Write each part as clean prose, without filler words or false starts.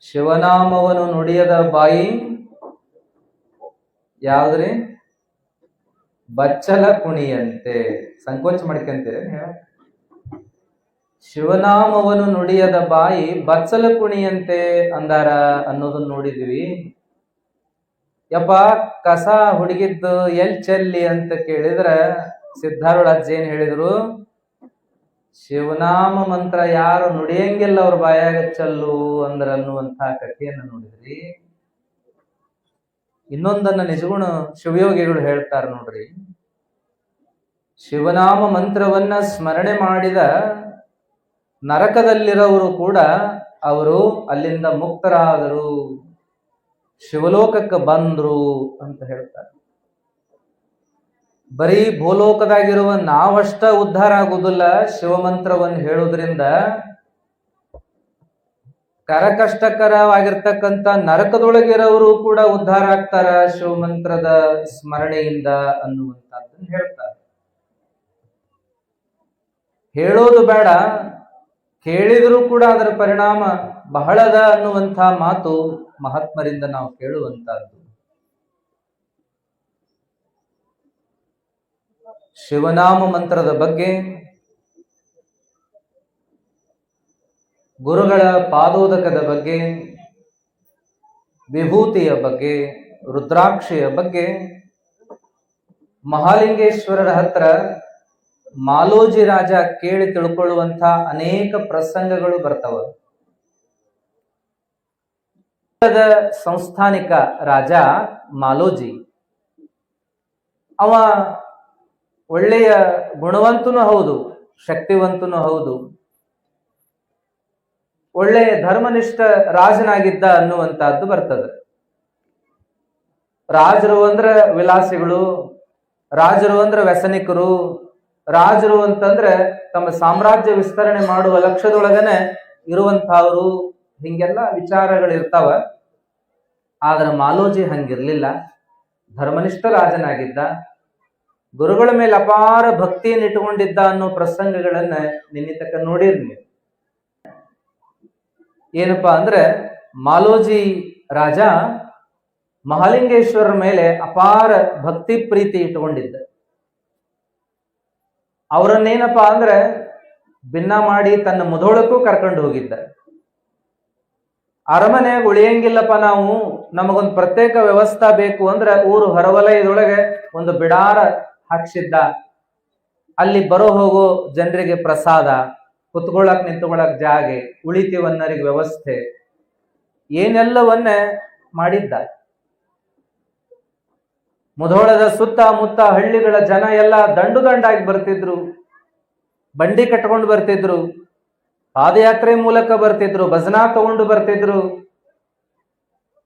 ಶಿವನಾಮವನ್ನು ನುಡಿಯದ ಬಾಯಿ ಯಾವ್ದ್ರಿ? ಬಚ್ಚಲ ಕುಣಿಯಂತೆ. ಸಂಕೋಚ ಮಾಡ್ಕೊಂತೀರಿ ನೀವು? ಶಿವನಾಮವನ್ನು ನುಡಿಯದ ಬಾಯಿ ಬಚ್ಚಲ ಕುಣಿಯಂತೆ ಅಂದಾರ ಅನ್ನೋದನ್ನ ನೋಡಿದ್ವಿ. ಯಪ್ಪ ಕಸ ಹುಡುಗಿದ್ದು ಎಲ್ ಚೆಲ್ಲಿ ಅಂತ ಕೇಳಿದ್ರ ಸಿದ್ಧಾರೂಢ ಅಜ್ಜಿ ಏನ್ ಹೇಳಿದ್ರು? ಶಿವನಾಮ ಮಂತ್ರ ಯಾರು ನುಡಿಯಂಗಿಲ್ಲ ಅವ್ರ ಬಾಯಾಗ ಚಲ್ಲು ಅಂದ್ರ ಅನ್ನುವಂತ ಕಥೆಯನ್ನು ನೋಡಿದ್ರಿ. ಇನ್ನೊಂದನ್ನ ನಿಜಗುಣ ಶಿವಯೋಗಿಗಳು ಹೇಳ್ತಾರ ನೋಡ್ರಿ. ಶಿವನಾಮ ಮಂತ್ರವನ್ನ ಸ್ಮರಣೆ ಮಾಡಿದ ನರಕದಲ್ಲಿರೋರು ಕೂಡ ಅವರು ಅಲ್ಲಿಂದ ಮುಕ್ತರಾದರು, ಶಿವಲೋಕಕ್ಕೆ ಬಂದ್ರು ಅಂತ ಹೇಳ್ತಾರೆ. ಬರೀ ಭೂಲೋಕದಾಗಿರುವ ನಾವಷ್ಟ ಉದ್ಧಾರ ಆಗುವುದಿಲ್ಲ ಶಿವಮಂತ್ರವನ್ನು ಹೇಳುವುದರಿಂದ. ಕರಕಷ್ಟಕರವಾಗಿರ್ತಕ್ಕಂಥ ನರಕದೊಳಗಿರೋರು ಕೂಡ ಉದ್ಧಾರ ಆಗ್ತಾರ ಶಿವಮಂತ್ರದ ಸ್ಮರಣೆಯಿಂದ ಅನ್ನುವಂಥದ್ದನ್ನು ಹೇಳ್ತಾರೆ. ಹೇಳೋದು ಬೇಡ, ಕೇಳಿದರೂ ಕೂಡ ಅದರ ಪರಿಣಾಮ ಬಹಳದ ಅನ್ನುವಂಥ ಮಾತು ಮಹಾತ್ಮರಿಂದ ನಾವು ಕೇಳುವಂತಹದ್ದು. ಶಿವನಾಮ ಮಂತ್ರದ ಬಗ್ಗೆ, ಗುರುಗಳ ಪಾದೋದಕದ ಬಗ್ಗೆ, ವಿಭೂತಿಯ ಬಗ್ಗೆ, ರುದ್ರಾಕ್ಷಿಯ ಬಗ್ಗೆ ಮಹಾಲಿಂಗೇಶ್ವರರ ಹತ್ರ ಮಾಲೋಜಿ ರಾಜ ಕೇಳಿ ತಿಳ್ಕೊಳ್ಳುವಂತ ಅನೇಕ ಪ್ರಸಂಗಗಳು ಬರ್ತವ. ಸಂಸ್ಥಾನಿಕ ರಾಜ ಮಾಲೋಜಿ, ಅವ ಒಳ್ಳೆಯ ಗುಣವಂತನೂ ಹೌದು, ಶಕ್ತಿವಂತನೂ ಹೌದು, ಒಳ್ಳೆಯ ಧರ್ಮನಿಷ್ಠ ರಾಜನಾಗಿದ್ದ ಅನ್ನುವಂತಹದ್ದು ಬರ್ತದೆ. ರಾಜರು ಅಂದ್ರ ವಿಲಾಸಿಗಳು, ರಾಜರು ಅಂದ್ರ ವ್ಯಸನಿಕರು, ರಾಜರು ಅಂತಂದ್ರೆ ತಮ್ಮ ಸಾಮ್ರಾಜ್ಯ ವಿಸ್ತರಣೆ ಮಾಡುವ ಲಕ್ಷ್ಯದೊಳಗನೆ ಇರುವಂತಹವರು, ಹಿಂಗೆಲ್ಲ ವಿಚಾರಗಳಿರ್ತಾವ. ಆದ್ರೆ ಮಾಲೋಜಿ ಹಂಗಿರ್ಲಿಲ್ಲ, ಧರ್ಮನಿಷ್ಠ ರಾಜನಾಗಿದ್ದ, ಗುರುಗಳ ಮೇಲೆ ಅಪಾರ ಭಕ್ತಿಯನ್ನು ಇಟ್ಟುಕೊಂಡಿದ್ದ ಅನ್ನೋ ಪ್ರಸಂಗಗಳನ್ನ ನಿನ್ನೆ ತಕ್ಕ ನೋಡಿರ್ ನೀವು. ಏನಪ್ಪಾ ಅಂದ್ರೆ ಮಾಲೋಜಿ ರಾಜ ಮಹಾಲಿಂಗೇಶ್ವರರ ಮೇಲೆ ಅಪಾರ ಭಕ್ತಿ ಪ್ರೀತಿ ಇಟ್ಟುಕೊಂಡಿದ್ದ. ಅವರನ್ನೇನಪ್ಪಾ ಅಂದ್ರೆ ಭಿನ್ನ ಮಾಡಿ ತನ್ನ ಮುಧೋಳಕ್ಕೂ ಕರ್ಕೊಂಡು ಹೋಗಿದ್ದ. ಅರಮನೆಯಾಗ ಉಳಿಯಂಗಿಲ್ಲಪ್ಪ ನಾವು, ನಮಗೊಂದು ಪ್ರತ್ಯೇಕ ವ್ಯವಸ್ಥೆ ಬೇಕು ಅಂದ್ರೆ ಊರು ಹೊರವಲಯದೊಳಗೆ ಒಂದು ಬಿಡಾರ ಹಾಕ್ಸಿದ್ದ. ಅಲ್ಲಿ ಬರೋ ಹೋಗೋ ಜನರಿಗೆ ಪ್ರಸಾದ, ಕುತ್ಕೊಳ್ಳಕ್ ನಿಂತ್ಕೊಳ್ಳಕ್ ಜಾಗೆ, ಉಳಿತೀವನ್ನರಿಗೆ ವ್ಯವಸ್ಥೆ, ಏನೆಲ್ಲವನ್ನ ಮಾಡಿದ್ದ. ಮುಧೋಳದ ಸುತ್ತಮುತ್ತ ಹಳ್ಳಿಗಳ ಜನ ಎಲ್ಲ ದಂಡು ದಂಡಾಗಿ ಬರ್ತಿದ್ರು, ಬಂಡಿ ಕಟ್ಕೊಂಡು ಬರ್ತಿದ್ರು, ಪಾದಯಾತ್ರೆ ಮೂಲಕ ಬರ್ತಿದ್ರು, ಭಜನಾ ತಗೊಂಡು ಬರ್ತಿದ್ರು.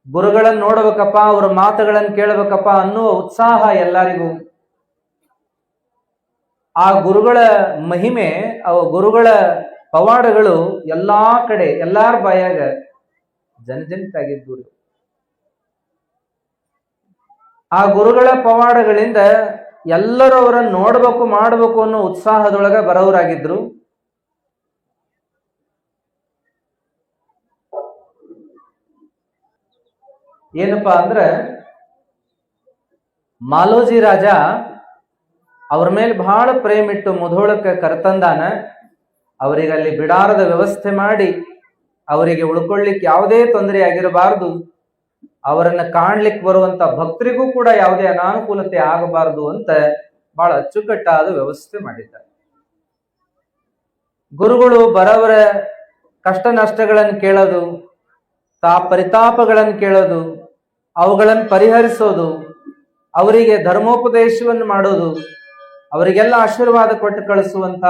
ಗುರುಗಳನ್ನ ನೋಡ್ಬೇಕಪ್ಪ, ಅವರ ಮಾತುಗಳನ್ನು ಕೇಳಬೇಕಪ್ಪ ಅನ್ನುವ ಉತ್ಸಾಹ ಎಲ್ಲರಿಗೂ. ಆ ಗುರುಗಳ ಮಹಿಮೆ, ಅವ ಗುರುಗಳ ಪವಾಡಗಳು ಎಲ್ಲಾ ಕಡೆ ಎಲ್ಲಾರ ಬಾಯಾಗ ಜನಜನಿತಾಗಿದ್ದು. ಆ ಗುರುಗಳ ಪವಾಡಗಳಿಂದ ಎಲ್ಲರೂ ಅವರನ್ನು ನೋಡ್ಬೇಕು ಮಾಡಬೇಕು ಅನ್ನೋ ಉತ್ಸಾಹದೊಳಗ ಬರೋರಾಗಿದ್ರು. ಏನಪ್ಪಾ ಅಂದ್ರೆ ಮಾಲೋಜಿ ರಾಜ ಅವ್ರ ಮೇಲೆ ಬಹಳ ಪ್ರೇಮ ಇಟ್ಟು ಮುಧೋಳಕ್ಕೆ ಕರ್ತಂದಾನ. ಅವರಿಗೆ ಅಲ್ಲಿ ಬಿಡಾರದ ವ್ಯವಸ್ಥೆ ಮಾಡಿ ಅವರಿಗೆ ಉಳ್ಕೊಳ್ಳಿಕ್ಕೆ ಯಾವುದೇ ತೊಂದರೆ ಆಗಿರಬಾರದು, ಅವರನ್ನ ಕಾಣ್ಲಿಕ್ಕೆ ಬರುವಂತ ಭಕ್ತರಿಗೂ ಕೂಡ ಯಾವುದೇ ಅನಾನುಕೂಲತೆ ಆಗಬಾರದು ಅಂತ ಬಹಳ ಅಚ್ಚುಕಟ್ಟಾದ ವ್ಯವಸ್ಥೆ ಮಾಡಿದ್ದಾರೆ. ಗುರುಗಳು ಬರವರ ಕಷ್ಟ ನಷ್ಟಗಳನ್ನು ಕೇಳೋದು, ಪರಿತಾಪಗಳನ್ನು ಕೇಳೋದು, ಅವುಗಳನ್ನು ಪರಿಹರಿಸೋದು, ಅವರಿಗೆ ಧರ್ಮೋಪದೇಶವನ್ನು ಮಾಡೋದು, ಅವರಿಗೆಲ್ಲ ಆಶೀರ್ವಾದ ಕೊಟ್ಟು ಕಳಿಸುವಂತ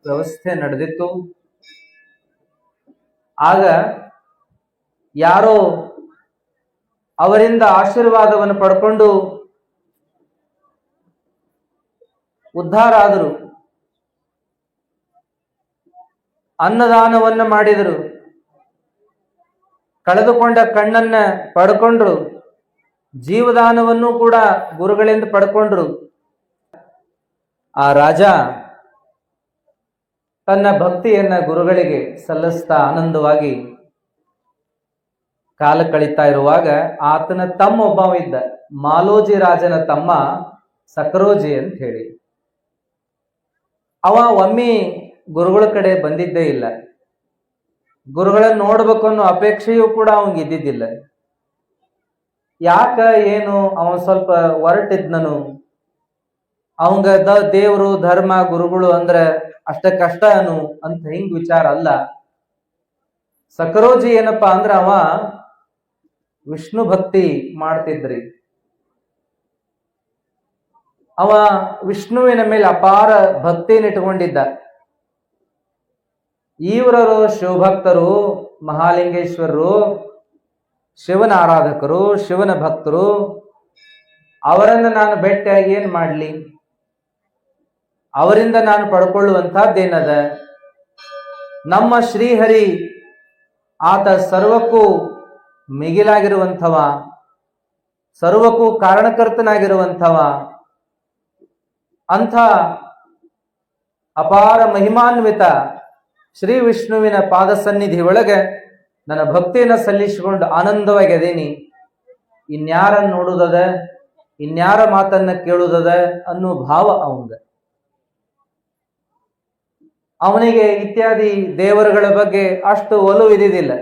ವ್ಯವಸ್ಥೆ ನಡೆದಿತ್ತು. ಆಗ ಯಾರೋ ಅವರಿಂದ ಆಶೀರ್ವಾದವನ್ನು ಪಡ್ಕೊಂಡು ಉದ್ಧಾರ ಆದರು, ಅನ್ನದಾನವನ್ನ ಮಾಡಿದರು, ಕಳೆದುಕೊಂಡ ಕಣ್ಣನ್ನ ಪಡ್ಕೊಂಡ್ರು, ಜೀವದಾನವನ್ನು ಕೂಡ ಗುರುಗಳಿಂದ ಪಡ್ಕೊಂಡ್ರು. ಆ ರಾಜ ತನ್ನ ಭಕ್ತಿಯನ್ನ ಗುರುಗಳಿಗೆ ಸಲ್ಲಿಸ್ತಾ ಆನಂದವಾಗಿ ಕಾಲ ಕಳೀತಾ ಇರುವಾಗ ಆತನ ತಮ್ಮ ಒಬ್ಬ ಇದ್ದ, ಮಾಲೋಜಿ ರಾಜನ ತಮ್ಮ ಸಕರೋಜಿ ಅಂತ ಹೇಳಿ. ಅವ ಒಮ್ಮೆ ಗುರುಗಳ ಕಡೆ ಬಂದಿದ್ದೇ ಇಲ್ಲ. ಗುರುಗಳನ್ನ ನೋಡ್ಬೇಕು ಅನ್ನೋ ಅಪೇಕ್ಷೆಯೂ ಕೂಡ ಅವಂಗ ಇದ್ದಿದ್ದಿಲ್ಲ. ಯಾಕ ಏನು ಅವನ್ ಸ್ವಲ್ಪ ಹೊರಟಿದ್ನನು, ಅವಂಗ ದೇವರು ಧರ್ಮ ಗುರುಗಳು ಅಂದ್ರ ಅಷ್ಟ ಕಷ್ಟ ಅನು ಅಂತ ಹಿಂಗ್ ವಿಚಾರ ಅಲ್ಲ. ಸಕರೋಜಿ ಏನಪ್ಪಾ ಅಂದ್ರ ಅವ ವಿಷ್ಣು ಭಕ್ತಿ ಮಾಡ್ತಿದ್ರಿ. ಅವ ವಿಷ್ಣುವಿನ ಮೇಲೆ ಅಪಾರ ಭಕ್ತಿಯನ್ನು ಇಟ್ಕೊಂಡಿದ್ದ. ಇವರರು ಶಿವಭಕ್ತರು, ಮಹಾಲಿಂಗೇಶ್ವರರು, ಶಿವನ ಆರಾಧಕರು, ಶಿವನ ಭಕ್ತರು. ಅವರನ್ನು ನಾನು ಭೇಟಿಯಾಗಿ ಏನ್ ಮಾಡ್ಲಿ, ಅವರಿಂದ ನಾನು ಪಡ್ಕೊಳ್ಳುವಂತಹದ್ದೇನದ? ನಮ್ಮ ಶ್ರೀಹರಿ ಆತ ಸರ್ವಕ್ಕೂ ಮಿಗಿಲಾಗಿರುವಂಥವ, ಸರ್ವಕ್ಕೂ ಕಾರಣಕರ್ತನಾಗಿರುವಂಥವ. ಅಂಥ ಅಪಾರ ಮಹಿಮಾನ್ವಿತ ಶ್ರೀ ವಿಷ್ಣುವಿನ ಪಾದ ಸನ್ನಿಧಿ ಒಳಗೆ ನನ್ನ ಭಕ್ತಿಯನ್ನು ಸಲ್ಲಿಸಿಕೊಂಡು ಆನಂದವಾಗಿ ಅದೇನಿ. ಇನ್ಯಾರನ್ನು ನೋಡುವುದದ, ಇನ್ಯಾರ ಮಾತನ್ನ ಕೇಳುವುದದ ಅನ್ನೋ ಭಾವ ಅವಂಗ. ಅವನಿಗೆ ಇತ್ಯಾದಿ ದೇವರುಗಳ ಬಗ್ಗೆ ಅಷ್ಟು ಒಲವಿದ್ದಿದ್ದಿಲ್ಲ.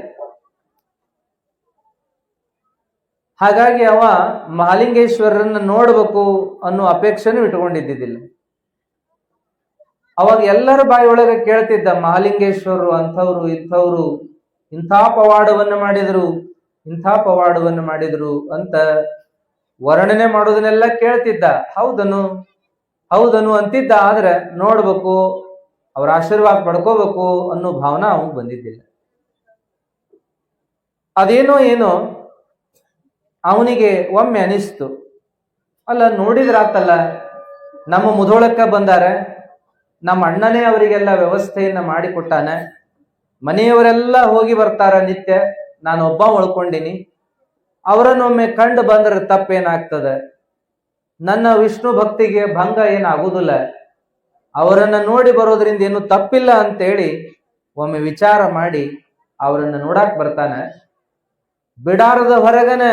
ಹಾಗಾಗಿ ಅವ ಮಹಾಲಿಂಗೇಶ್ವರರನ್ನ ನೋಡ್ಬೇಕು ಅನ್ನೋ ಅಪೇಕ್ಷೆನೂ ಇಟ್ಕೊಂಡಿದ್ದಿದ್ದಿಲ್ಲ. ಅವಾಗ ಎಲ್ಲರ ಬಾಯಿ ಒಳಗೆ ಕೇಳ್ತಿದ್ದ, ಮಹಾಲಿಂಗೇಶ್ವರರು ಅಂಥವ್ರು ಇಂಥವ್ರು ಇಂಥ ಪವಾಡವನ್ನು ಮಾಡಿದ್ರು, ಇಂಥ ಪವಾಡವನ್ನು ಮಾಡಿದ್ರು ಅಂತ ವರ್ಣನೆ ಮಾಡೋದನ್ನೆಲ್ಲ ಕೇಳ್ತಿದ್ದ. ಹೌದನು ಹೌದನು ಅಂತಿದ್ದ. ಆದ್ರೆ ನೋಡ್ಬೇಕು, ಅವ್ರ ಆಶೀರ್ವಾದ ಪಡ್ಕೋಬೇಕು ಅನ್ನೋ ಭಾವನಾ ಅವನು ಬಂದಿದ್ದಿಲ್ಲ. ಅದೇನೋ ಏನೋ ಅವನಿಗೆ ಒಮ್ಮೆ ಅನಿಸ್ತು, ಅಲ್ಲ ನೋಡಿದ್ರಾತಲ್ಲ, ನಮ್ಮ ಮುಧೋಳಕ್ಕ ಬಂದಾರೆ, ನಮ್ಮ ಅಣ್ಣನೇ ಅವರಿಗೆಲ್ಲ ವ್ಯವಸ್ಥೆಯನ್ನ ಮಾಡಿಕೊಟ್ಟಾನೆ, ಮನೆಯವರೆಲ್ಲ ಹೋಗಿ ಬರ್ತಾರ ನಿತ್ಯ, ನಾನು ಒಬ್ಬ ಉಳ್ಕೊಂಡಿನಿ, ಅವರನ್ನೊಮ್ಮೆ ಕಂಡು ಬಂದ್ರೆ ತಪ್ಪೇನಾಗ್ತದೆ, ನನ್ನ ವಿಷ್ಣು ಭಕ್ತಿಗೆ ಭಂಗ ಏನಾಗುವುದಿಲ್ಲ, ಅವರನ್ನ ನೋಡಿ ಬರೋದ್ರಿಂದ ಏನು ತಪ್ಪಿಲ್ಲ ಅಂತೇಳಿ ಒಮ್ಮೆ ವಿಚಾರ ಮಾಡಿ ಅವರನ್ನ ನೋಡಾಕ್ ಬರ್ತಾನೆ. ಬಿಡಾರದ ಹೊರಗನೆ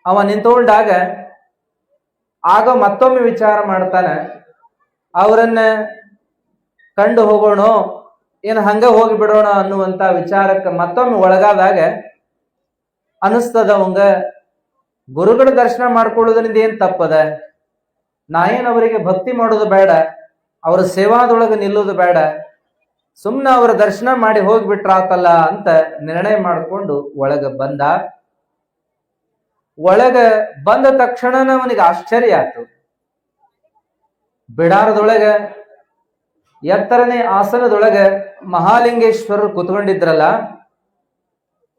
ಅವ ನಿಂತುಕೊಂಡಾಗ ಆಗ ಮತ್ತೊಮ್ಮೆ ವಿಚಾರ ಮಾಡ್ತಾನೆ, ಅವರನ್ನ ಕಂಡು ಹೋಗೋಣ ಏನು ಹಂಗ ಹೋಗಿ ಬಿಡೋಣ ಅನ್ನುವಂತ ವಿಚಾರಕ್ಕೆ ಮತ್ತೊಮ್ಮೆ ಒಳಗಾದಾಗ ಅನಿಸ್ತದ ಅವಂಗ, ಗುರುಗಳ ದರ್ಶನ ಮಾಡ್ಕೊಳ್ಳೋದ್ರಿಂದ ಏನ್ ತಪ್ಪದ, ನಾ ಏನ್ ಅವರಿಗೆ ಭಕ್ತಿ ಮಾಡೋದು ಬೇಡ, ಅವರ ಸೇವಾದೊಳಗೆ ನಿಲ್ಲೋದು ಬೇಡ, ಸುಮ್ಮನೆ ಅವರ ದರ್ಶನ ಮಾಡಿ ಹೋಗ್ಬಿಟ್ರಾತಲ್ಲ ಅಂತ ನಿರ್ಣಯ ಮಾಡಿಕೊಂಡು ಒಳಗ ಬಂದ. ಒಳಗ ಬಂದ ತಕ್ಷಣನ ಅವನಿಗೆ ಆಶ್ಚರ್ಯ ಆಯ್ತು. ಬಿಡಾರದೊಳಗ ಎತ್ತರನೇ ಆಸನದೊಳಗ ಮಹಾಲಿಂಗೇಶ್ವರರು ಕುತ್ಕೊಂಡಿದ್ರಲ್ಲ,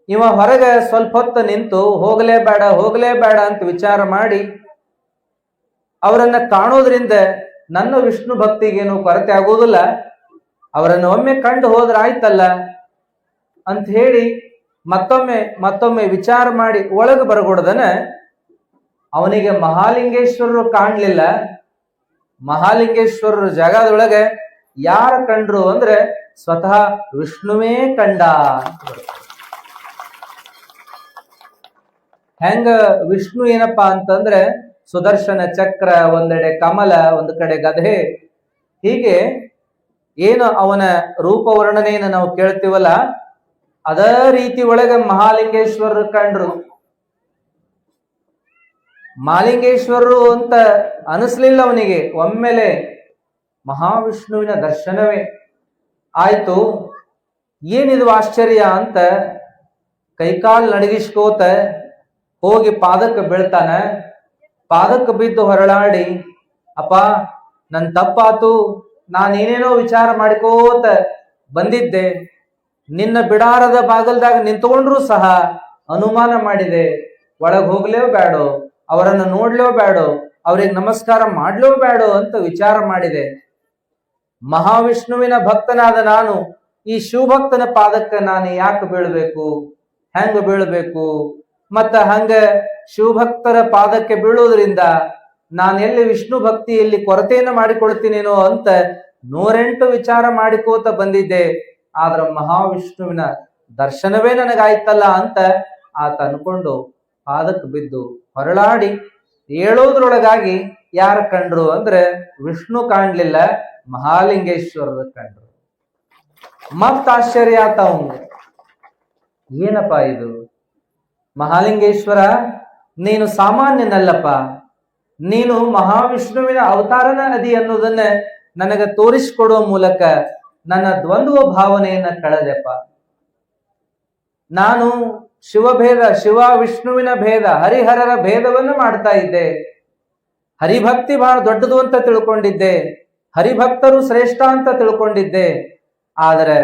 ಇವ ಹೊರಗೆ ಸ್ವಲ್ಪ ಹೊತ್ತು ನಿಂತು ಹೋಗಲೇಬೇಡ ಹೋಗಲೇಬೇಡ ಅಂತ ವಿಚಾರ ಮಾಡಿ ಅವರನ್ನ ಕಾಣೋದ್ರಿಂದ ನನ್ನ ವಿಷ್ಣು ಭಕ್ತಿಗೇನು ಕೊರತೆ ಆಗೋದಿಲ್ಲ, ಅವರನ್ನು ಒಮ್ಮೆ ಕಂಡು ಹೋದ್ರ ಆಯ್ತಲ್ಲ ಅಂತ ಹೇಳಿ ಮತ್ತೊಮ್ಮೆ ವಿಚಾರ ಮಾಡಿ ಒಳಗೆ ಬರಗೊಡದನ ಅವನಿಗೆ ಮಹಾಲಿಂಗೇಶ್ವರರು ಕಾಣ್ಲಿಲ್ಲ. ಮಹಾಲಿಂಗೇಶ್ವರರ ಜಾಗದೊಳಗೆ ಯಾರ ಕಂಡ್ರು ಅಂದ್ರೆ ಸ್ವತಃ ವಿಷ್ಣುವೇ ಕಂಡ. ಹೆಂಗ ವಿಷ್ಣು ಏನಪ್ಪಾ ಅಂತಂದ್ರೆ ಸುದರ್ಶನ ಚಕ್ರ, ಒಂದೆಡೆ ಕಮಲ, ಒಂದು ಕಡೆ ಗದೆ, ಹೀಗೆ ಏನು ಅವನ ರೂಪ ವರ್ಣನೆಯನ್ನು ನಾವು ಕೇಳ್ತೀವಲ್ಲ ಅದೇ ರೀತಿ ಒಳಗೆ ಮಹಾಲಿಂಗೇಶ್ವರರು ಕಂಡ್ರು. ಮಹಾಲಿಂಗೇಶ್ವರರು ಅಂತ ಅನಿಸ್ಲಿಲ್ಲ ಅವನಿಗೆ, ಒಮ್ಮೆಲೆ ಮಹಾವಿಷ್ಣುವಿನ ದರ್ಶನವೇ ಆಯ್ತು. ಏನಿದು ಆಶ್ಚರ್ಯ ಅಂತ ಕೈಕಾಲ್ ನಡಗಿಸ್ಕೋತ ಹೋಗಿ ಪಾದಕ್ಕೆ ಬೀಳ್ತಾನ. ಪಾದಕ್ಕೆ ಬಿದ್ದು ಹೊರಳಾಡಿ, ಅಪ್ಪ ನನ್ ತಪ್ಪಾತು, ನಾನೇನೇನೋ ವಿಚಾರ ಮಾಡಿಕೋತ ಬಂದಿದ್ದೆ, ನಿನ್ನ ಬಿಡಾರದ ಬಾಗಲ್ದಾಗ ನಿಂತ್ಕೊಂಡ್ರು ಸಹ ಅನುಮಾನ ಮಾಡಿದೆ, ಒಳಗ್ ಹೋಗ್ಲೇವ್ ಬೇಡೋ, ಅವರನ್ನು ನೋಡ್ಲೇವ್ ಬೇಡೋ, ಅವ್ರಿಗೆ ನಮಸ್ಕಾರ ಮಾಡ್ಲೇವ್ ಬೇಡೋ ಅಂತ ವಿಚಾರ ಮಾಡಿದೆ. ಮಹಾವಿಷ್ಣುವಿನ ಭಕ್ತನಾದ ನಾನು ಈ ಶಿವಭಕ್ತನ ಪಾದಕ್ಕೆ ನಾನು ಯಾಕೆ ಬೀಳ್ಬೇಕು, ಹೆಂಗ ಬೀಳ್ಬೇಕು, ಮತ್ತ ಹಂಗ ಶಿವಭಕ್ತರ ಪಾದಕ್ಕೆ ಬೀಳೋದ್ರಿಂದ ನಾನು ಎಲ್ಲಿ ವಿಷ್ಣು ಭಕ್ತಿಯಲ್ಲಿ ಕೊರತೆಯನ್ನು ಮಾಡಿಕೊಳ್ತೀನೇನೋ ಅಂತ 108 ವಿಚಾರ ಮಾಡಿಕೋತ ಬಂದಿದ್ದೆ. ಆದ್ರ ಮಹಾವಿಷ್ಣುವಿನ ದರ್ಶನವೇ ನನಗಾಯ್ತಲ್ಲ ಅಂತ ಆತ ಅನ್ಕೊಂಡು ಪಾದಕ್ಕೆ ಬಿದ್ದು ಹೊರಳಾಡಿ ಏಳೋದ್ರೊಳಗಾಗಿ ಯಾರ ಕಂಡ್ರು ಅಂದ್ರೆ ವಿಷ್ಣು ಕಾಣ್ಲಿಲ್ಲ, ಮಹಾಲಿಂಗೇಶ್ವರರ ಕಂಡ್ರು. ಮತ್ ಆಶ್ಚರ್ಯ ಆತ ಅವಂಗ, ಏನಪ್ಪ ಇದು ಮಹಾಲಿಂಗೇಶ್ವರ, ನೀನು ಸಾಮಾನ್ಯನಲ್ಲಪ್ಪ, ನೀನು ಮಹಾವಿಷ್ಣುವಿನ ಅವತಾರನ ಅದಿ ಅನ್ನೋದನ್ನ ನನಗೆ ತೋರಿಸಿಕೊಡುವ ಮೂಲಕ ನನ್ನ ದ್ವಂದ್ವ ಭಾವನೆಯನ್ನ ಕಳೆದೆಪ್ಪ. ನಾನು ಶಿವಭೇದ, ಶಿವ ವಿಷ್ಣುವಿನ ಭೇದ, ಹರಿಹರರ ಭೇದವನ್ನು ಮಾಡ್ತಾ ಇದ್ದೆ. ಹರಿಭಕ್ತಿ ಬಹಳ ದೊಡ್ಡದು ಅಂತ ತಿಳ್ಕೊಂಡಿದ್ದೆ, ಹರಿಭಕ್ತರು ಶ್ರೇಷ್ಠ ಅಂತ ತಿಳ್ಕೊಂಡಿದ್ದೆ. ಆದರೆ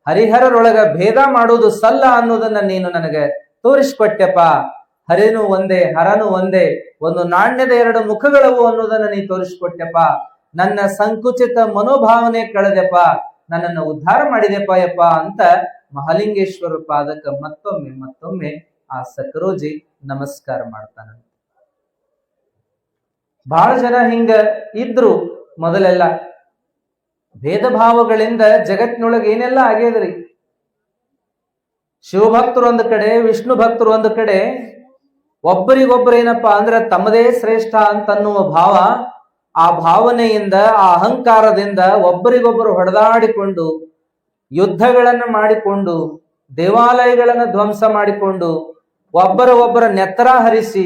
ಹರಿಹರರೊಳಗ ಭೇದ ಮಾಡುವುದು ಸಲ್ಲ ಅನ್ನೋದನ್ನ ನೀನು ನನಗೆ ತೋರಿಸ್ಕೊಟ್ಟೆಪ್ಪ. ಹರಿನು ಒಂದೇ, ಹರನು ಒಂದೇ, ಒಂದು ನಾಣ್ಯದ ಎರಡು ಮುಖಗಳವು ಅನ್ನೋದನ್ನ ನೀ ತೋರಿಸ್ಕೊಟ್ಟೆಪ್ಪ. ನನ್ನ ಸಂಕುಚಿತ ಮನೋಭಾವನೆ ಕಳೆದೆಪ್ಪ, ನನ್ನನ್ನು ಉದ್ಧಾರ ಮಾಡಿದೆಪ್ಪ ಯಪ್ಪ ಅಂತ ಮಹಾಲಿಂಗೇಶ್ವರ ಪಾದಕ್ಕೆ ಮತ್ತೊಮ್ಮೆ ಆ ಸಕರೋಜಿ ನಮಸ್ಕಾರ ಮಾಡ್ತಾನ. ಬಹಳ ಜನ ಹಿಂಗ ಇದ್ರು ಮೊದಲೆಲ್ಲ. ಭೇದ ಭಾವಗಳಿಂದ ಜಗತ್ತಿನೊಳಗೆ ಏನೆಲ್ಲ ಆಗ್ಯದ್ರಿ. ಶಿವಭಕ್ತರು ಒಂದು ಕಡೆ, ವಿಷ್ಣು ಭಕ್ತರು ಒಂದು ಕಡೆ, ಒಬ್ಬರಿಗೊಬ್ಬರು ಏನಪ್ಪಾ ಅಂದ್ರೆ ತಮ್ಮದೇ ಶ್ರೇಷ್ಠ ಅಂತನ್ನುವ ಭಾವ, ಆ ಭಾವನೆಯಿಂದ, ಆ ಅಹಂಕಾರದಿಂದ ಒಬ್ಬರಿಗೊಬ್ಬರು ಹೊಡೆದಾಡಿಕೊಂಡು, ಯುದ್ಧಗಳನ್ನು ಮಾಡಿಕೊಂಡು, ದೇವಾಲಯಗಳನ್ನು ಧ್ವಂಸ ಮಾಡಿಕೊಂಡು, ಒಬ್ಬರ ನೆತ್ತರ ಹರಿಸಿ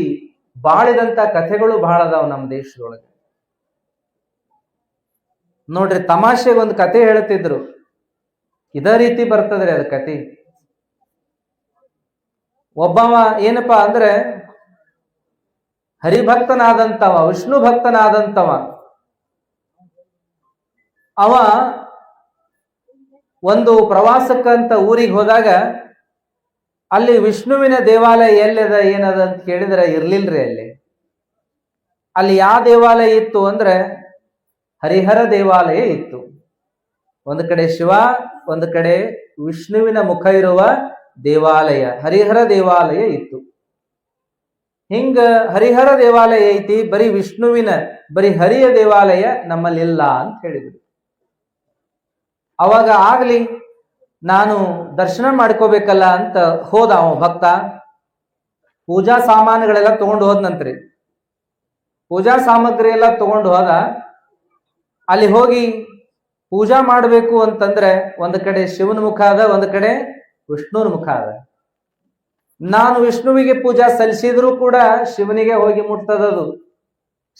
ಬಾಳಿದಂತ ಕಥೆಗಳು ಬಹಳ ಅದಾವ ನಮ್ಮ ದೇಶದೊಳಗೆ. ನೋಡ್ರಿ, ತಮಾಷೆಗೆ ಒಂದು ಕತೆ ಹೇಳ್ತಿದ್ರು, ಇದೇ ರೀತಿ ಬರ್ತದ್ರಿ ಅದ ಕತೆ. ಒಬ್ಬವ ಏನಪ್ಪಾ ಅಂದ್ರೆ ಹರಿಭಕ್ತನಾದಂತವ, ವಿಷ್ಣು ಭಕ್ತನಾದಂತವ, ಅವ ಒಂದು ಪ್ರವಾಸಕ್ಕಂತ ಊರಿಗೆ ಹೋದಾಗ ಅಲ್ಲಿ ವಿಷ್ಣುವಿನ ದೇವಾಲಯ ಎಲ್ಲದ ಏನದ ಅಂತ ಕೇಳಿದ್ರೆ ಇರ್ಲಿಲ್ರಿ. ಅಲ್ಲಿ ಯಾವ ದೇವಾಲಯ ಇತ್ತು ಅಂದ್ರೆ ಹರಿಹರ ದೇವಾಲಯ ಇತ್ತು. ಒಂದು ಕಡೆ ಶಿವ, ಒಂದು ಕಡೆ ವಿಷ್ಣುವಿನ ಮುಖ ಇರುವ ದೇವಾಲಯ, ಹರಿಹರ ದೇವಾಲಯ ಇತ್ತು. ಹಿಂಗ ಹರಿಹರ ದೇವಾಲಯ ಐತಿ, ಬರೀ ವಿಷ್ಣುವಿನ, ಬರೀ ಹರಿಯ ದೇವಾಲಯ ನಮ್ಮಲ್ಲಿಲ್ಲ ಅಂತ ಹೇಳಿದ್ರು. ಅವಾಗ ಆಗ್ಲಿ ನಾನು ದರ್ಶನ ಮಾಡ್ಕೋಬೇಕಲ್ಲ ಅಂತ ಹೋದ ಅವ ಭಕ್ತ. ಪೂಜಾ ಸಾಮಾನುಗಳೆಲ್ಲ ತಗೊಂಡು ಹೋದ್ನಂತ್ರಿ. ಪೂಜಾ ಸಾಮಗ್ರಿ ಎಲ್ಲ ತಗೊಂಡು ಹೋದ. ಅಲ್ಲಿ ಹೋಗಿ ಪೂಜಾ ಮಾಡಬೇಕು ಅಂತಂದ್ರೆ ಒಂದು ಕಡೆ ಶಿವನ ಮುಖ ಅದ, ಒಂದು ಕಡೆ ವಿಷ್ಣುವಿನ ಮುಖ ಅದ. ನಾನು ವಿಷ್ಣುವಿಗೆ ಪೂಜಾ ಸಲ್ಲಿಸಿದ್ರು ಕೂಡ ಶಿವನಿಗೆ ಹೋಗಿ ಮುಟ್ತದದು.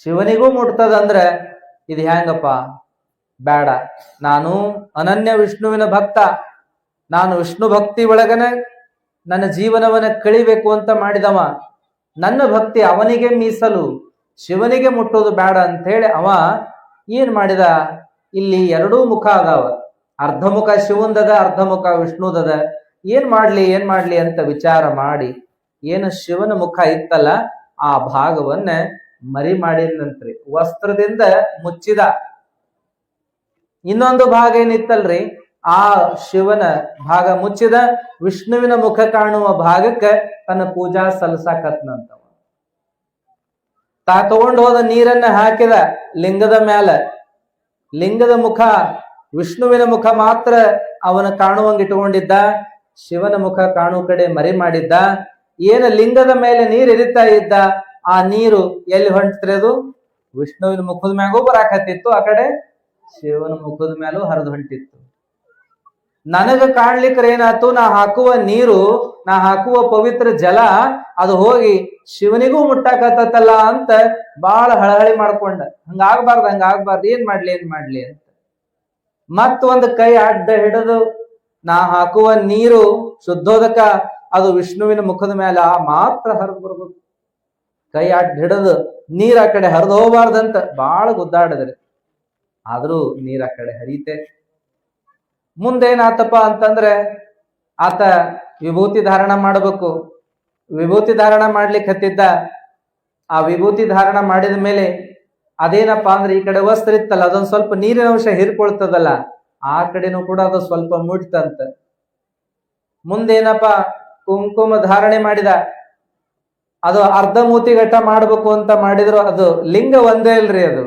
ಶಿವನಿಗೂ ಮುಟ್ತದಂದ್ರೆ ಇದು ಹೆಂಗಪ್ಪ, ಬೇಡ. ನಾನು ಅನನ್ಯ ವಿಷ್ಣುವಿನ ಭಕ್ತ, ನಾನು ವಿಷ್ಣು ಭಕ್ತಿ ಒಳಗನೆ ನನ್ನ ಜೀವನವನ್ನ ಕಳಿಬೇಕು ಅಂತ ಮಾಡಿದವ. ನನ್ನ ಭಕ್ತಿ ಅವನಿಗೆ ಮೀಸಲು, ಶಿವನಿಗೆ ಮುಟ್ಟೋದು ಬೇಡ ಅಂತ ಹೇಳಿ ಅವ ಏನ್ ಮಾಡಿದ, ಇಲ್ಲಿ ಎರಡೂ ಮುಖ ಅದಾವ, ಅರ್ಧ ಮುಖ ಶಿವಂದದ, ಅರ್ಧ ಮುಖ ವಿಷ್ಣುದದ. ಏನ್ ಮಾಡ್ಲಿ ಅಂತ ವಿಚಾರ ಮಾಡಿ ಏನು ಶಿವನ ಮುಖ ಇತ್ತಲ್ಲ ಆ ಭಾಗವನ್ನ ಮರಿ ಮಾಡಿದಂತ್ರಿ, ವಸ್ತ್ರದಿಂದ ಮುಚ್ಚಿದ. ಇನ್ನೊಂದು ಭಾಗ ಏನಿತ್ತಲ್ರಿ, ಆ ಶಿವನ ಭಾಗ ಮುಚ್ಚಿದ, ವಿಷ್ಣುವಿನ ಮುಖ ಕಾಣುವ ಭಾಗಕ್ಕೆ ತನ್ನ ಪೂಜಾ ಸಲ್ಲಿಸಾಕತ್ನಂತವ. ತಾ ತಗೊಂಡು ಹೋದ ನೀರನ್ನ ಹಾಕಿದ ಲಿಂಗದ ಮ್ಯಾಲ. ಲಿಂಗದ ಮುಖ, ವಿಷ್ಣುವಿನ ಮುಖ ಮಾತ್ರ ಅವನ ಕಾಣುವಂಗ ಇಟ್ಕೊಂಡಿದ್ದ, ಶಿವನ ಮುಖ ಕಾಣುವ ಕಡೆ ಮರಿ ಮಾಡಿದ್ದ. ಏನ ಲಿಂಗದ ಮೇಲೆ ನೀರು ಎರಿತಾ ಇದ್ದ, ಆ ನೀರು ಎಲ್ಲಿ ಹೊಂಟ್ರಿ, ಅದು ವಿಷ್ಣುವಿನ ಮುಖದ ಮ್ಯಾಗೂ ಬರಾಕತ್ತಿತ್ತು, ಆ ಕಡೆ ಶಿವನ ಮುಖದ ಮೇಲೂ ಹರಿದು ಹೊಂಟಿತ್ತು. ನನಗ ಕಾಣ್ಲಿಕ್ಕೆ ಏನಾಯ್ತು, ನಾ ಹಾಕುವ ನೀರು, ನಾ ಹಾಕುವ ಪವಿತ್ರ ಜಲ ಅದು ಹೋಗಿ ಶಿವನಿಗೂ ಮುಟ್ಟಾಕತ್ತಲ್ಲ ಅಂತ ಬಾಳ ಹಳಹಳಿ ಮಾಡ್ಕೊಂಡ. ಹಂಗಾಗ್ಬಾರ್ದು, ಏನ್ ಮಾಡ್ಲಿ ಅಂತ ಮತ್ತೊಂದು ಕೈ ಅಡ್ಡ ಹಿಡಿದು, ನಾ ಹಾಕುವ ನೀರು ಶುದ್ಧೋದಕ ಅದು ವಿಷ್ಣುವಿನ ಮುಖದ ಮೇಲೆ ಮಾತ್ರ ಹರಿದು ಬರ್ಬೇಕು. ಕೈ ಅಡ್ಡ ಹಿಡಿದು ನೀರ್ ಆ ಕಡೆ ಹರಿದು ಹೋಗ್ಬಾರ್ದಂತ ಬಾಳ ಗುದ್ದಾಡಿದ್ರಿ. ಆದ್ರೂ ನೀರ್ ಆ ಕಡೆ ಹರಿತೆ. ಮುಂದೇನಾತಪ್ಪ ಅಂತಂದ್ರೆ ಆತ ವಿಭೂತಿ ಧಾರಣ ಮಾಡಬೇಕು. ವಿಭೂತಿ ಧಾರಣ ಮಾಡ್ಲಿಕ್ಕೆ ಹತ್ತಿದ್ದ. ಆ ವಿಭೂತಿ ಧಾರಣ ಮಾಡಿದ ಮೇಲೆ ಅದೇನಪ್ಪಾ ಅಂದ್ರೆ ಈ ಕಡೆ ವಸ್ತ್ರ ಇತ್ತಲ್ಲ ಅದೊಂದು ಸ್ವಲ್ಪ ನೀರಿನ ಅಂಶ ಹೀರ್ಕೊಳ್ತದಲ್ಲ, ಆ ಕಡೆನೂ ಕೂಡ ಅದು ಸ್ವಲ್ಪ ಮುಟ್ತಂತ. ಮುಂದೇನಪ್ಪಾ ಕುಂಕುಮ ಧಾರಣೆ ಮಾಡಿದ. ಅದು ಅರ್ಧ ಮೂತಿಗಟ್ಟ ಮಾಡ್ಬೇಕು ಅಂತ ಮಾಡಿದ್ರು, ಅದು ಲಿಂಗ ಒಂದೇ ಇಲ್ರಿ, ಅದು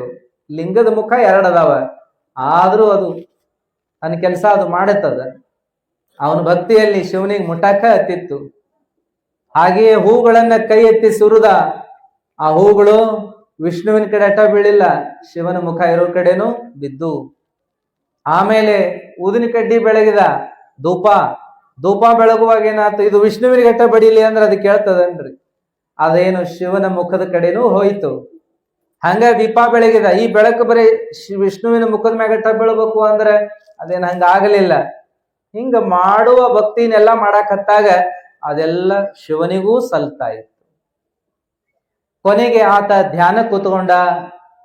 ಲಿಂಗದ ಮುಖ ಎರಡು ಅದಾವ. ಆದ್ರೂ ಅದು ತನ್ನ ಕೆಲಸ ಅದು ಮಾಡತ್ತದ. ಅವನ ಭಕ್ತಿಯಲ್ಲಿ ಶಿವನಿಗೆ ಮುಟ್ಟಾಕ ಹತ್ತಿತ್ತು. ಹಾಗೆಯೇ ಹೂಗಳನ್ನ ಕೈ ಎತ್ತಿ ಸುರಿದ. ಆ ಹೂಗಳು ವಿಷ್ಣುವಿನ ಕಡೆ ಅಟ ಬೀಳಿಲ್ಲ, ಶಿವನ ಮುಖ ಇರೋ ಕಡೆನೂ ಬಿದ್ದು. ಆಮೇಲೆ ಊದಿನ ಕಡ್ಡಿ ಬೆಳಗಿದ, ಧೂಪ ಬೆಳಗುವಾಗ ಏನಾಯ್ತು, ಇದು ವಿಷ್ಣುವಿನ ಅಟ ಬಡಿಲಿ ಅಂದ್ರೆ ಅದು ಕೇಳ್ತದನ್ರಿ, ಅದೇನು ಶಿವನ ಮುಖದ ಕಡೆನೂ ಹೋಯ್ತು. ಹಂಗ ದೀಪ ಬೆಳಗಿದ, ಈ ಬೆಳಕು ಬರೀ ವಿಷ್ಣುವಿನ ಮುಖದ ಮ್ಯಾಗಟ್ಟ ಬೀಳ್ಬೇಕು ಅಂದ್ರೆ ಅದೇನ್ ಹಂಗ ಆಗಲಿಲ್ಲ. ಹಿಂಗ ಮಾಡುವ ಭಕ್ತಿನೆಲ್ಲ ಮಾಡಾಕತ್ತಾಗ ಅದೆಲ್ಲ ಶಿವನಿಗೂ ಸಲ್ತಾ ಇತ್ತು. ಕೊನೆಗೆ ಆತ ಧ್ಯಾನ ಕೂತ್ಕೊಂಡ,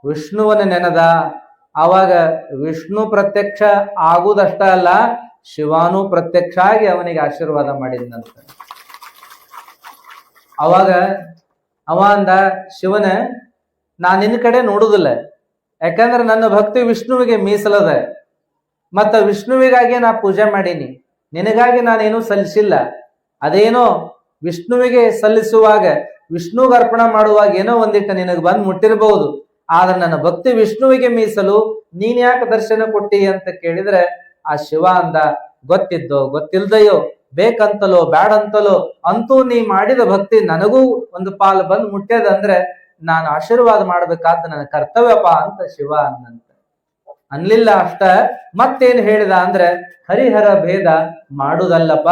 ವಿಷ್ಣುವನ ನೆನದ. ಆವಾಗ ವಿಷ್ಣು ಪ್ರತ್ಯಕ್ಷ ಆಗುವುದಷ್ಟ ಅಲ್ಲ, ಶಿವನೂ ಪ್ರತ್ಯಕ್ಷ ಆಗಿ ಅವನಿಗೆ ಆಶೀರ್ವಾದ ಮಾಡಿದಂತ. ಅವಾಗ ಅವ ಅಂದ, ಶಿವನ ನಾನ್ ನಿನ್ನ ಕಡೆ ನೋಡುದಿಲ್ಲ, ಯಾಕಂದ್ರೆ ನನ್ನ ಭಕ್ತಿ ವಿಷ್ಣುವಿಗೆ ಮೀಸಲದ. ಮತ್ತ ವಿಷ್ಣುವಿಗಾಗಿ ನಾ ಪೂಜೆ ಮಾಡೀನಿ, ನಿನಗಾಗಿ ನಾನೇನು ಸಲ್ಲಿಸಿಲ್ಲ. ಅದೇನೋ ವಿಷ್ಣುವಿಗೆ ಸಲ್ಲಿಸುವಾಗ, ವಿಷ್ಣುಗೆ ಅರ್ಪಣೆ ಮಾಡುವಾಗ ಏನೋ ಒಂದಿಟ್ಟು ನಿನಗೆ ಬಂದು ಮುಟ್ಟಿರಬಹುದು, ಆದ್ರೆ ನನ್ನ ಭಕ್ತಿ ವಿಷ್ಣುವಿಗೆ ಮೀಸಲು, ನೀನ್ ಯಾಕೆ ದರ್ಶನ ಕೊಟ್ಟಿ ಅಂತ ಕೇಳಿದ್ರೆ ಆ ಶಿವ ಅಂದ, ಗೊತ್ತಿದ್ದೋ ಗೊತ್ತಿಲ್ದೆಯೋ, ಬೇಕಂತಲೋ ಬ್ಯಾಡಂತಲೋ, ಅಂತೂ ನೀ ಮಾಡಿದ ಭಕ್ತಿ ನನಗೂ ಒಂದು ಪಾಲು ಬಂದು ಮುಟ್ಟ್ಯದಂದ್ರೆ ನಾನು ಆಶೀರ್ವಾದ ಮಾಡ್ಬೇಕಾದ ನನ್ನ ಕರ್ತವ್ಯಪ ಅಂತ ಶಿವ ಅನ್ನಂತ. ಅನ್ಲಿಲ್ಲ ಅಷ್ಟ, ಮತ್ತೇನು ಹೇಳಿದ ಅಂದ್ರೆ, ಹರಿಹರ ಭೇದ ಮಾಡುದಲ್ಲಪ್ಪ,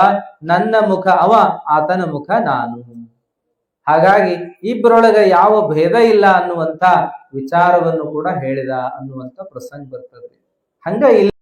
ನನ್ನ ಮುಖ ಅವ, ಆತನ ಮುಖ ನಾನು. ಹಾಗಾಗಿ ಇಬ್ಬರೊಳಗೆ ಯಾವ ಭೇದ ಇಲ್ಲ ಅನ್ನುವಂತ ವಿಚಾರವನ್ನು ಕೂಡ ಹೇಳಿದ ಅನ್ನುವಂತ ಪ್ರಸಂಗ ಬರ್ತದೆ. ಹಂಗ ಇಲ್ಲ